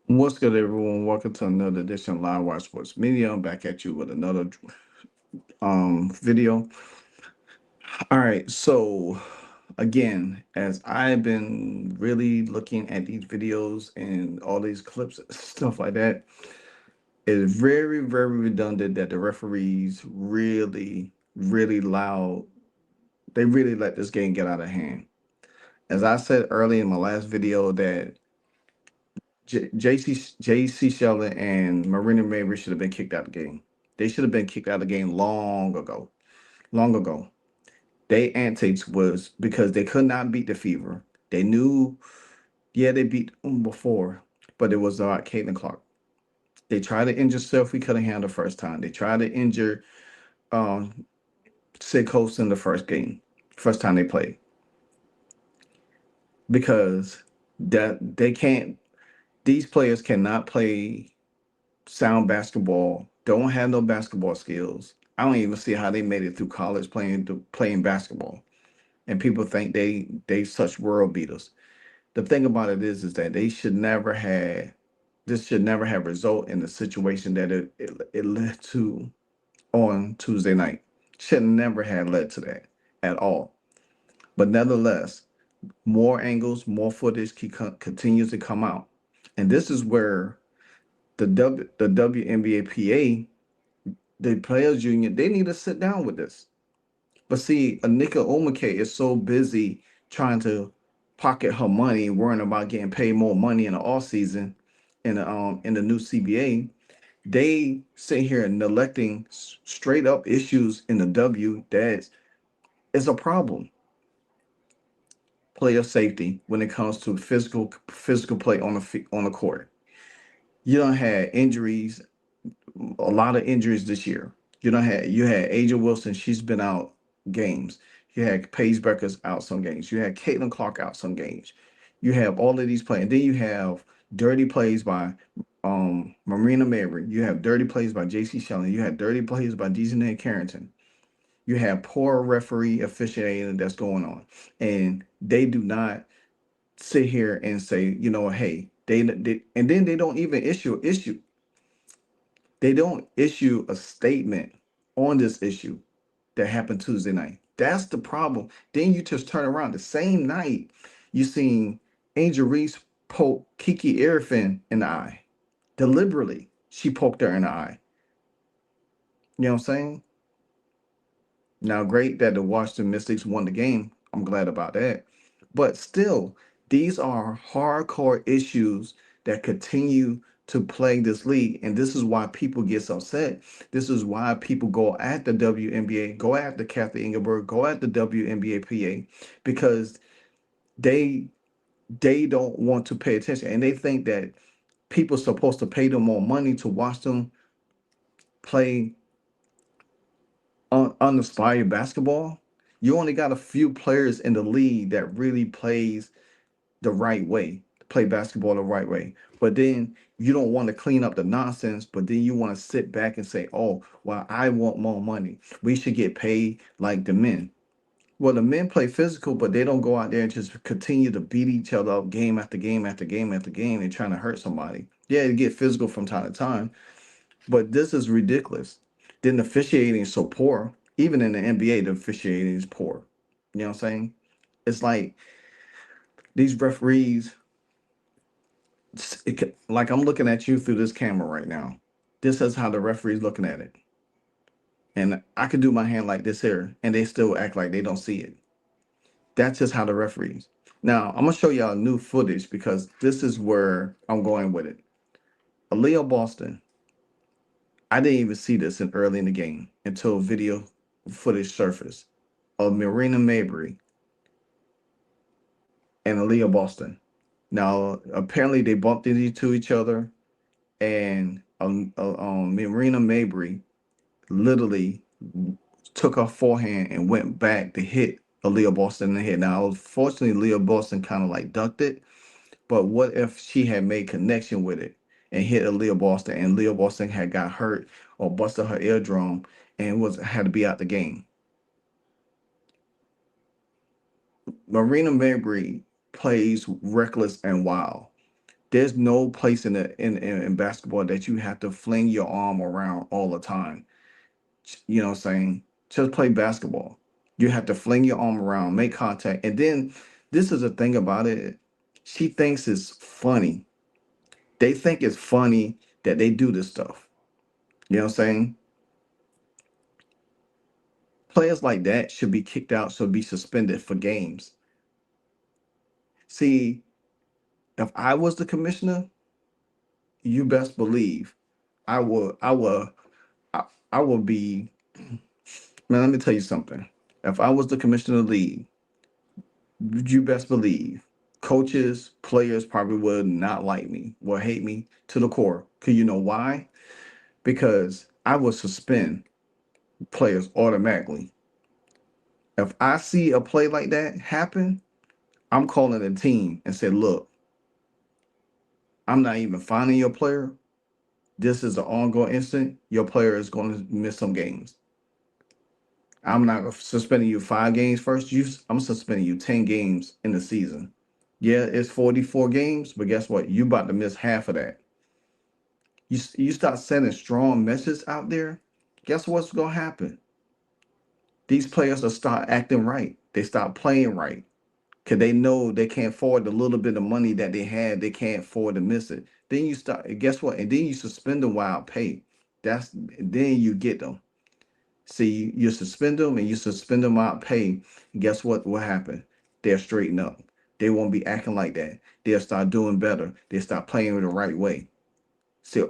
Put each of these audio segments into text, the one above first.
What's good, everyone? Welcome to another edition of Live Wire Sports Media. I'm back at you with another video. All right, so again, as I've been really looking at these videos and all these clips, stuff like that, it's very, very redundant that the referees really loud. They really let this game get out of hand. As I said earlier in my last video, that JC Sheldon and Marina Mabrey should have been kicked out of the game. They should have been kicked out of the game long ago. Long ago. Their antics was because they could not beat the Fever. They knew, yeah, they beat them before, but it was Caitlin Clark. They tried to injure Sophie Cunningham the first time. They tried to injure Sid Colson the first time they played. Because these players cannot play sound basketball, don't have no basketball skills. I don't even see how they made it through college playing basketball. And people think they such world beaters. The thing about it is that this should never have result in the situation that it led to on Tuesday night. Should never have led to that at all. But nevertheless, more angles, more footage continues to come out. And this is where the WNBA PA, the players union, they need to sit down with this. But see, Anika Omake is so busy trying to pocket her money, worrying about getting paid more money in the off season in the new CBA. They sit here and neglecting straight up issues in the W that is a problem. Player safety when it comes to physical play on the court. You don't have injuries, a lot of injuries this year. You had Aja Wilson, she's been out games. You had Paige Beckers out some games. You had Caitlin Clark out some games. You have all of these players. And then you have dirty plays by Marina Mabrey. You have dirty plays by JC Sheldon. You had dirty plays by Dejanay Carrington. You have poor referee officiating that's going on. And they do not sit here and say, hey, they and then they don't even issue They don't issue a statement on this issue that happened Tuesday night. That's the problem. Then you just turn around the same night, you seen Angel Reese poke Kiki Arifin in the eye. Deliberately, she poked her in the eye. You know what I'm saying? Now, great that the Washington Mystics won the game. I'm glad about that. But still, these are hardcore issues that continue to plague this league. And this is why people get upset. This is why people go at the WNBA, go at the Kathy Engelberg, go at the WNBA PA, because they don't want to pay attention. And they think that people are supposed to pay them more money to watch them play uninspired basketball. You only got a few players in the league that really plays the right way, play basketball the right way. But then you don't want to clean up the nonsense, but then you want to sit back and say, oh, well, I want more money. We should get paid like the men. Well, the men play physical, but they don't go out there and just continue to beat each other up game after game after game after game and trying to hurt somebody. Yeah, they get physical from time to time, but this is ridiculous. Then the officiating is so poor. Even in the NBA, the officiating is poor. You know what I'm saying? It's like these referees, like I'm looking at you through this camera right now. This is how the referee's looking at it. And I could do my hand like this here, and they still act like they don't see it. That's just how the referees. Now I'm gonna show y'all new footage because this is where I'm going with it. Aliyah Boston. I didn't even see this in early in the game until video footage surfaced of Marina Mabrey and Aliyah Boston. Now apparently they bumped into each other, and Marina Mabrey literally took her forehand and went back to hit Aliyah Boston in the head. Now, unfortunately, Aliyah Boston kind of like ducked it, but what if she had made connection with it and hit Aliyah Boston, and Leah Boston had got hurt or busted her eardrum and was had to be out the game? Marina Mabrey plays reckless and wild. There's no place in basketball that you have to fling your arm around all the time. You know what I'm saying? Just play basketball. You have to fling your arm around, make contact. And then this is the thing about it. She thinks it's funny. They think it's funny that they do this stuff. You know what I'm saying? Players like that should be kicked out, should be suspended for games. See, if I was the commissioner, you best believe I, I would be, man, let me tell you something. If I was the commissioner of the league, you best believe coaches, players probably would not like me, will hate me to the core. Cause you know why? Because I would suspend players automatically. If I see a play like that happen, I'm calling the team and say, look, I'm not even finding your player. This is an ongoing incident. Your player is going to miss some games. I'm not suspending you 5 games first. I'm suspending you 10 games in the season. Yeah, it's 44 games, but guess what? You about to miss half of that. You start sending strong messages out there. Guess what's gonna happen? These players will start acting right. They start playing right because they know they can't afford the little bit of money that they had. They can't afford to miss it. Then you start. Guess what? And then you suspend them while pay. Then you get them. See, you suspend them and you suspend them out pay. Guess what will happen? They'll straighten up. They won't be acting like that. They'll start doing better. They'll start playing the right way. See,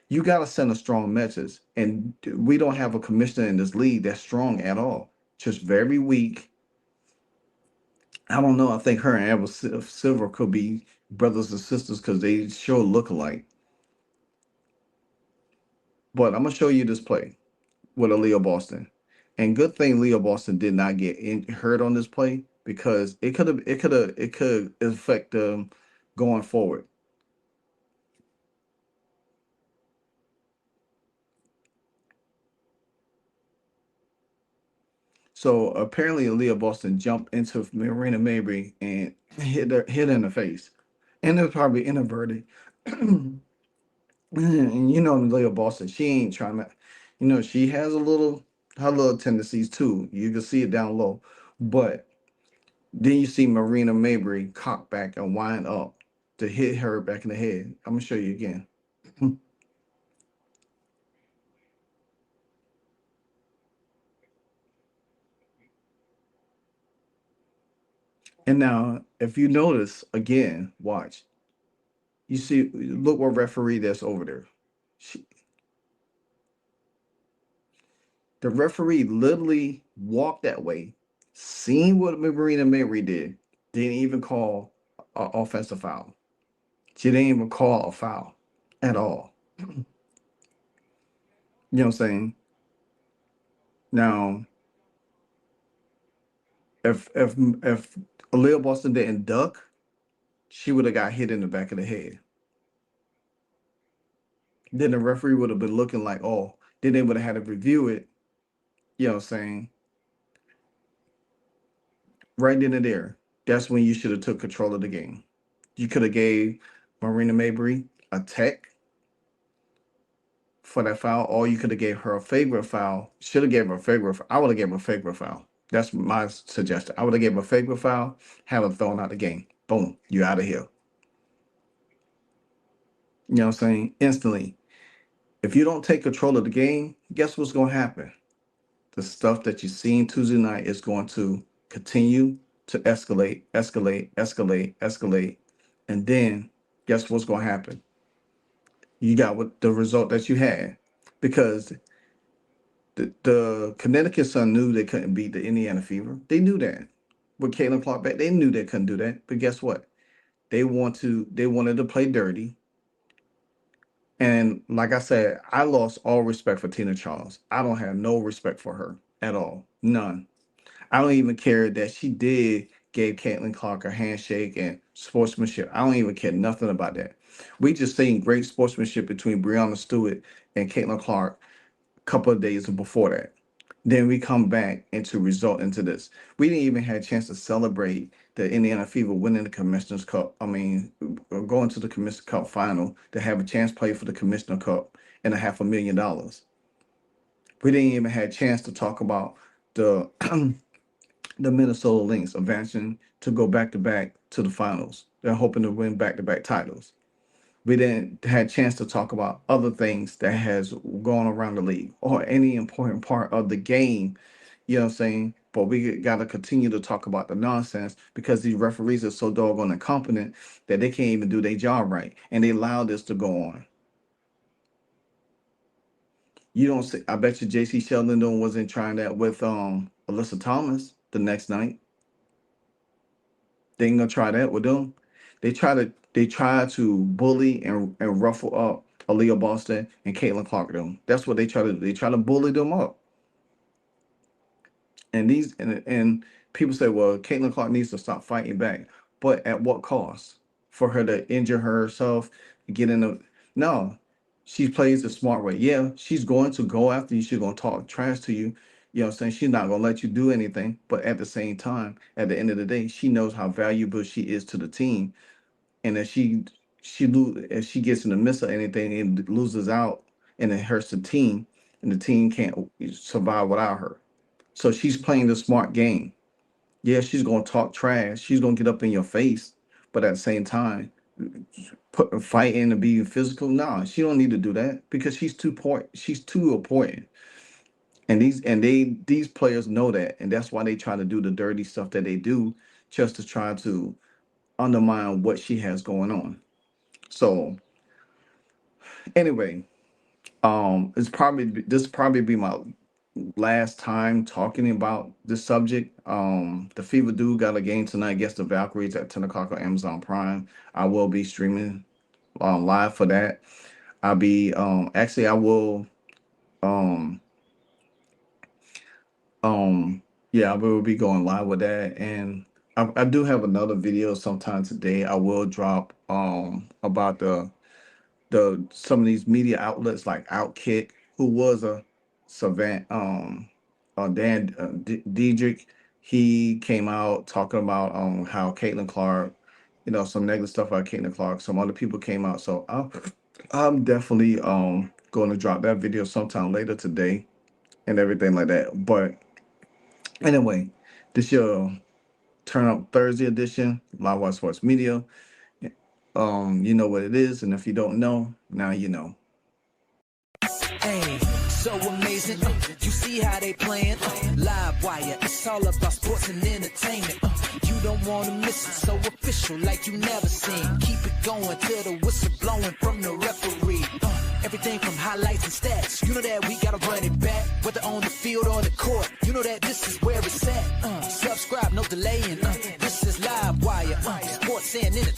you got to send a strong message, and we don't have a commissioner in this league that's strong at all. Just very weak. I don't know. I think her and Amber Silver could be brothers and sisters because they sure look alike. But I'm gonna show you this play with Aliyah Boston, and good thing Leah Boston did not get hurt on this play because it could affect them going forward. So apparently, Leah Boston jumped into Marina Mabrey and hit her in the face, and it was probably inadvertent. And you know, Leah Boston, she ain't trying to, she has her little tendencies too. You can see it down low, but then you see Marina Mabrey cock back and wind up to hit her back in the head. I'm gonna show you again. And now, if you notice again, watch. You see, look what referee that's over there. She, the referee literally walked that way, seen what Marina Mary did, didn't even call an offensive foul. She didn't even call a foul at all. You know what I'm saying? Now, if Aaliyah Boston didn't duck, she would have got hit in the back of the head. Then the referee would have been looking like, oh, then they would have had to review it. You know what I'm saying? Right then and there. That's when you should have took control of the game. You could have gave Marina Mabrey a tech for that foul, or you could have gave her a favorite foul. Should have gave her a favorite. I would have gave her a favorite foul. That's my suggestion. I would have gave her a favorite foul, have her thrown out the game. Boom, you out of here. You know what I'm saying? Instantly. If you don't take control of the game, guess what's going to happen? The stuff that you seen Tuesday night is going to continue. to escalate, escalate, escalate, escalate. And then guess what's going to happen? You got what the result that you had, because the Connecticut Sun knew they couldn't beat the Indiana Fever. They knew that. With Caitlin Clark back, they knew they couldn't do that. But guess what? They wanted to play dirty. And like I said, I lost all respect for Tina Charles. I don't have no respect for her at all. None. I don't even care that she did gave Caitlin Clark a handshake and sportsmanship. I don't even care nothing about that. We just seen great sportsmanship between Breonna Stewart and Caitlin Clark a couple of days before that. Then we come back and to result into this. We didn't even have a chance to celebrate the Indiana Fever winning the Commissioner's Cup. I mean, going to the Commissioner's Cup final to have a chance to play for the Commissioner Cup and $500,000. We didn't even have a chance to talk about the the Minnesota Lynx advancing to go back to back to the finals. They're hoping to win back to back titles. We didn't had a chance to talk about other things that has gone around the league or any important part of the game. You know what I'm saying? But we got to continue to talk about the nonsense because these referees are so doggone incompetent that they can't even do their job right. And they allow this to go on. You don't see, I bet you JC Sheldon wasn't trying that with Alyssa Thomas the next night. They ain't gonna try that with them. They try to bully and ruffle up Aliyah Boston and Caitlin Clark them. That's what they try to do. They try to bully them up. And and people say, well, Caitlin Clark needs to stop fighting back. But at what cost? For her to injure herself, get in a no. She plays the smart way. Yeah, she's going to go after you. She's gonna talk trash to you. You know what I'm saying? She's not gonna let you do anything. But at the same time, at the end of the day, she knows how valuable she is to the team. And if if she gets in the midst of anything and loses out and it hurts the team, and the team can't survive without her. So she's playing the smart game. Yeah, she's gonna talk trash. She's gonna get up in your face, but at the same time, put fighting and being physical. Nah, she don't need to do that because she's too important. She's too important. And these players know that, and that's why they try to do the dirty stuff that they do, just to try to undermine what she has going on. So anyway, this probably be my last time talking about this subject. The Fever do got a game tonight against the Valkyries at 10 o'clock on Amazon Prime. I will be streaming live for that. I'll be actually I will yeah, I will be going live with that. And I do have another video sometime today I will drop about the some of these media outlets like Outkick, who was a savant, Dan Diedrich. He came out talking about how Caitlin Clark, some negative stuff about Caitlin Clark. Some other people came out, so I'm definitely going to drop that video sometime later today and everything like that. But anyway, this your Turn Up Thursday edition, Live Watch Sports Media. You know what it is, and if you don't know, now you know. Hey, so amazing. You see how they playing? Live wire, it's all about sports and entertainment. You don't want to miss it, so official like you never seen. Keep it going till the whistle blowing from the referee. Everything from highlights and stats. You know that we gotta run it back, whether on the field or the court. You know that this is where it's at. Subscribe, no delaying. This is Live Wire, sports and entertainment.